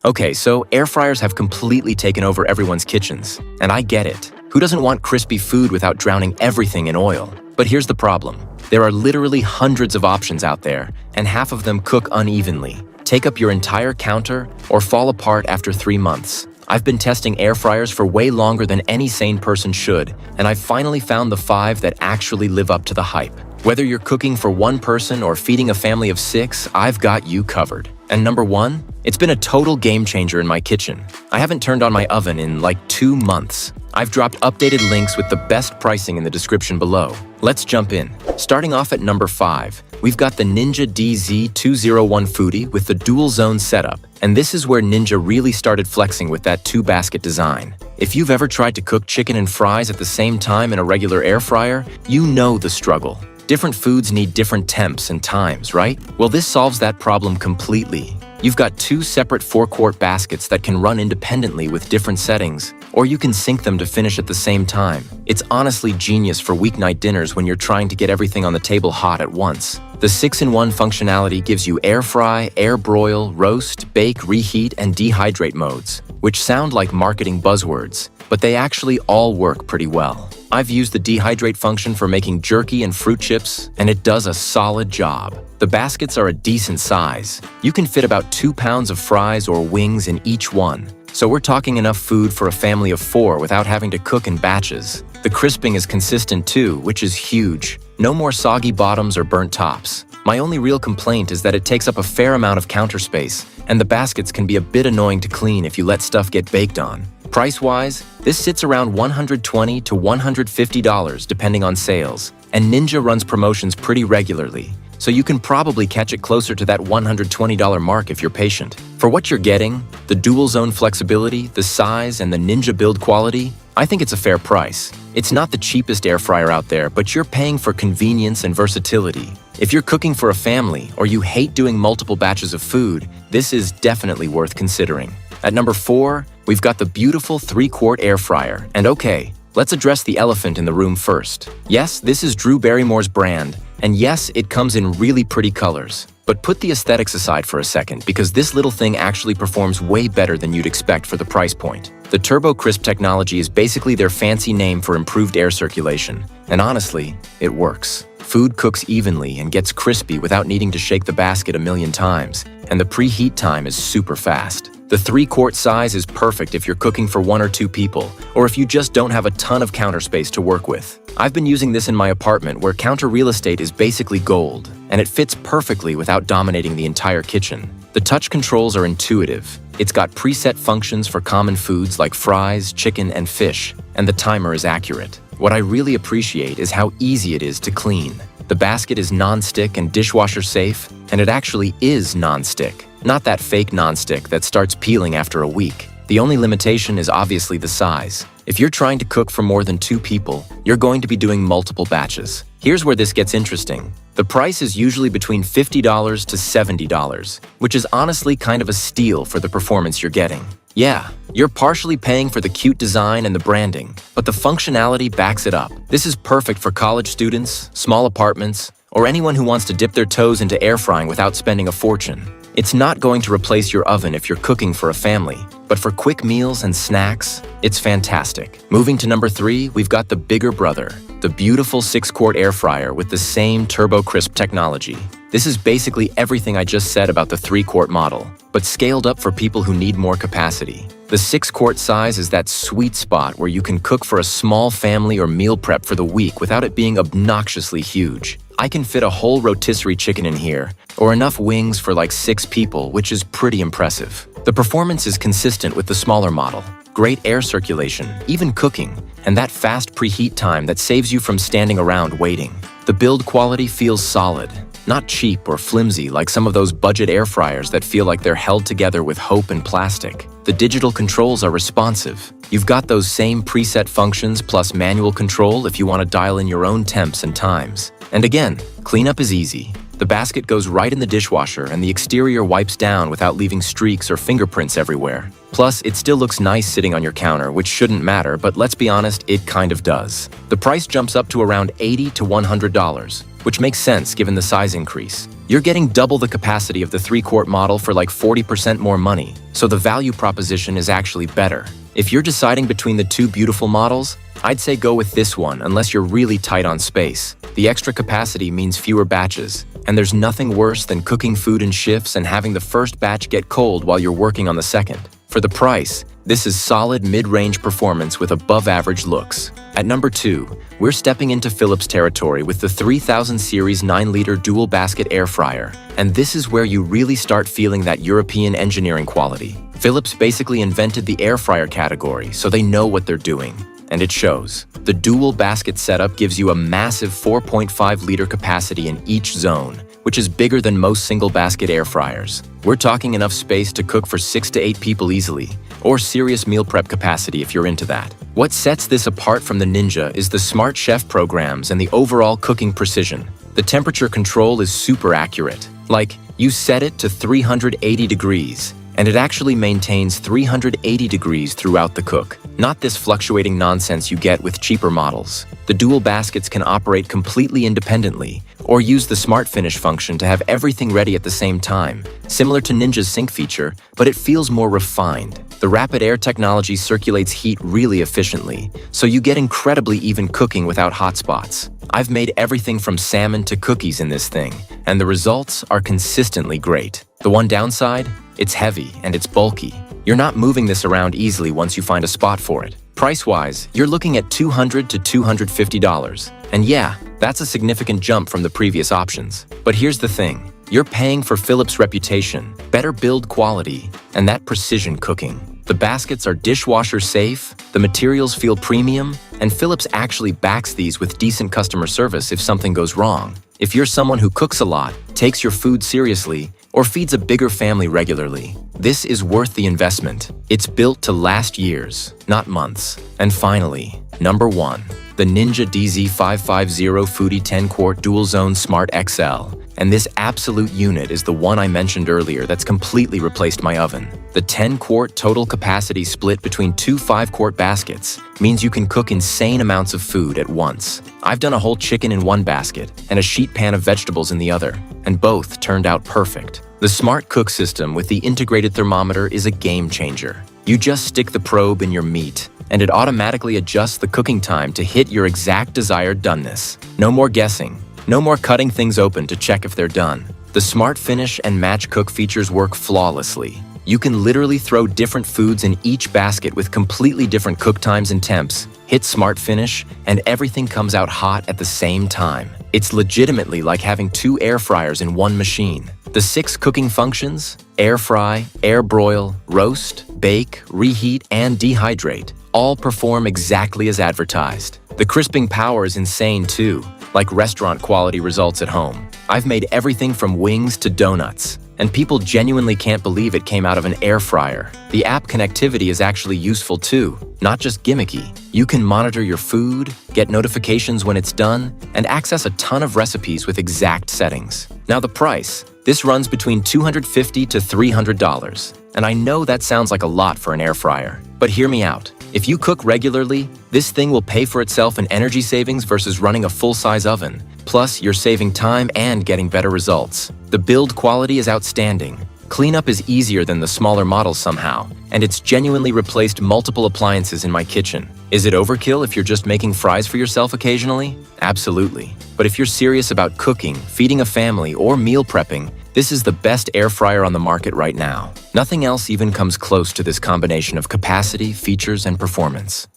Okay, so air fryers have completely taken over everyone's kitchens, and I get it. Who doesn't want crispy food without drowning everything in oil? But here's the problem. There are literally hundreds of options out there, and half of them cook unevenly, take up your entire counter, or fall apart after 3 months. I've been testing air fryers for way longer than any sane person should, and I've finally found the 5 that actually live up to the hype. Whether you're cooking for one person or feeding a family of 6, I've got you covered. And number 1, it's been a total game changer in my kitchen. I haven't turned on my oven in like 2 months. I've dropped updated links with the best pricing in the description below. Let's jump in. Starting off at number 5, we've got the Ninja DZ201 Foodi with the DualZone setup. And this is where Ninja really started flexing with that 2-basket design. If you've ever tried to cook chicken and fries at the same time in a regular air fryer, you know the struggle. Different foods need different temps and times, right? Well, this solves that problem completely. You've got 2 separate 4-quart baskets that can run independently with different settings, or you can sync them to finish at the same time. It's honestly genius for weeknight dinners when you're trying to get everything on the table hot at once. The 6-in-1 functionality gives you air fry, air broil, roast, bake, reheat, and dehydrate modes, which sound like marketing buzzwords, but they actually all work pretty well. I've used the dehydrate function for making jerky and fruit chips, and it does a solid job. The baskets are a decent size. You can fit about 2 pounds of fries or wings in each one, so we're talking enough food for a family of 4 without having to cook in batches. The crisping is consistent too, which is huge. No more soggy bottoms or burnt tops. My only real complaint is that it takes up a fair amount of counter space, and the baskets can be a bit annoying to clean if you let stuff get baked on. Price-wise, this sits around $120 to $150 depending on sales, and Ninja runs promotions pretty regularly, so you can probably catch it closer to that $120 mark if you're patient. For what you're getting, the DualZone flexibility, the size, and the Ninja build quality, I think it's a fair price. It's not the cheapest air fryer out there, but you're paying for convenience and versatility. If you're cooking for a family or you hate doing multiple batches of food, this is definitely worth considering. At number 4, we've got the beautiful 3-quart air fryer. And okay, let's address the elephant in the room first. Yes, this is Drew Barrymore's brand, and yes, it comes in really pretty colors. But put the aesthetics aside for a second, because this little thing actually performs way better than you'd expect for the price point. The TurboCrisp technology is basically their fancy name for improved air circulation, and honestly, it works. Food cooks evenly and gets crispy without needing to shake the basket a million times, and the preheat time is super fast. The 3-quart size is perfect if you're cooking for 1 or 2 people, or if you just don't have a ton of counter space to work with. I've been using this in my apartment where counter real estate is basically gold, and it fits perfectly without dominating the entire kitchen. The touch controls are intuitive. It's got preset functions for common foods like fries, chicken, and fish, and the timer is accurate. What I really appreciate is how easy it is to clean. The basket is non-stick and dishwasher safe, and it actually is non-stick. Not that fake non-stick that starts peeling after a week. The only limitation is obviously the size. If you're trying to cook for more than 2 people, you're going to be doing multiple batches. Here's where this gets interesting. The price is usually between $50 to $70, which is honestly kind of a steal for the performance you're getting. Yeah, you're partially paying for the cute design and the branding, but the functionality backs it up. This is perfect for college students, small apartments, or anyone who wants to dip their toes into air frying without spending a fortune. It's not going to replace your oven if you're cooking for a family, but for quick meals and snacks, it's fantastic. Moving to number 3, we've got the bigger brother, the beautiful 6-quart air fryer with the same TurboCrisp technology. This is basically everything I just said about the 3-quart model, but scaled up for people who need more capacity. The 6-quart size is that sweet spot where you can cook for a small family or meal prep for the week without it being obnoxiously huge. I can fit a whole rotisserie chicken in here, or enough wings for like 6 people, which is pretty impressive. The performance is consistent with the smaller model. Great air circulation, even cooking, and that fast preheat time that saves you from standing around waiting. The build quality feels solid, not cheap or flimsy like some of those budget air fryers that feel like they're held together with hope and plastic. The digital controls are responsive. You've got those same preset functions plus manual control if you want to dial in your own temps and times. And again, cleanup is easy. The basket goes right in the dishwasher and the exterior wipes down without leaving streaks or fingerprints everywhere. Plus, it still looks nice sitting on your counter, which shouldn't matter, but let's be honest, it kind of does. The price jumps up to around $80 to $100, which makes sense given the size increase. You're getting double the capacity of the 3-quart model for like 40% more money, so the value proposition is actually better. If you're deciding between the two beautiful models, I'd say go with this one unless you're really tight on space. The extra capacity means fewer batches, and there's nothing worse than cooking food in shifts and having the first batch get cold while you're working on the second. For the price, this is solid mid-range performance with above-average looks. At number 2, we're stepping into Philips territory with the 3000 series 9-liter dual basket air fryer, and this is where you really start feeling that European engineering quality. Philips basically invented the air fryer category, so they know what they're doing, and it shows. The dual basket setup gives you a massive 4.5-liter capacity in each zone, which is bigger than most single-basket air fryers. We're talking enough space to cook for 6 to 8 people easily, or serious meal prep capacity if you're into that. What sets this apart from the Ninja is the smart chef programs and the overall cooking precision. The temperature control is super accurate. Like, you set it to 380 degrees, and it actually maintains 380 degrees throughout the cook. Not this fluctuating nonsense you get with cheaper models. The dual baskets can operate completely independently, or use the Smart Finish function to have everything ready at the same time, similar to Ninja's sync feature, but it feels more refined. The rapid air technology circulates heat really efficiently, so you get incredibly even cooking without hot spots. I've made everything from salmon to cookies in this thing, and the results are consistently great. The one downside? It's heavy and it's bulky. You're not moving this around easily once you find a spot for it. Price-wise, you're looking at $200 to $250. And yeah, that's a significant jump from the previous options. But here's the thing. You're paying for Philips' reputation, better build quality, and that precision cooking. The baskets are dishwasher safe, the materials feel premium, and Philips actually backs these with decent customer service if something goes wrong. If you're someone who cooks a lot, takes your food seriously, or feeds a bigger family regularly, this is worth the investment. It's built to last years, not months. And finally, number 1, the Ninja DZ550 Foodi 10-quart DualZone Smart XL. And this absolute unit is the one I mentioned earlier that's completely replaced my oven. The 10-quart total capacity split between 2 5-quart baskets means you can cook insane amounts of food at once. I've done a whole chicken in one basket and a sheet pan of vegetables in the other, and both turned out perfect. The Smart Cook system with the integrated thermometer is a game changer. You just stick the probe in your meat, and it automatically adjusts the cooking time to hit your exact desired doneness. No more guessing. No more cutting things open to check if they're done. The Smart Finish and Match Cook features work flawlessly. You can literally throw different foods in each basket with completely different cook times and temps, hit Smart Finish, and everything comes out hot at the same time. It's legitimately like having 2 air fryers in one machine. The 6 cooking functions, air fry, air broil, roast, bake, reheat, and dehydrate, all perform exactly as advertised. The crisping power is insane too, like restaurant quality results at home. I've made everything from wings to donuts, and people genuinely can't believe it came out of an air fryer. The app connectivity is actually useful too, not just gimmicky. You can monitor your food, get notifications when it's done, and access a ton of recipes with exact settings. Now the price. This runs between $250 to $300, and I know that sounds like a lot for an air fryer, but hear me out. If you cook regularly, this thing will pay for itself in energy savings versus running a full-size oven. Plus, you're saving time and getting better results. The build quality is outstanding. Cleanup is easier than the smaller models somehow, and it's genuinely replaced multiple appliances in my kitchen. Is it overkill if you're just making fries for yourself occasionally? Absolutely. But if you're serious about cooking, feeding a family, or meal prepping, this is the best air fryer on the market right now. Nothing else even comes close to this combination of capacity, features, and performance.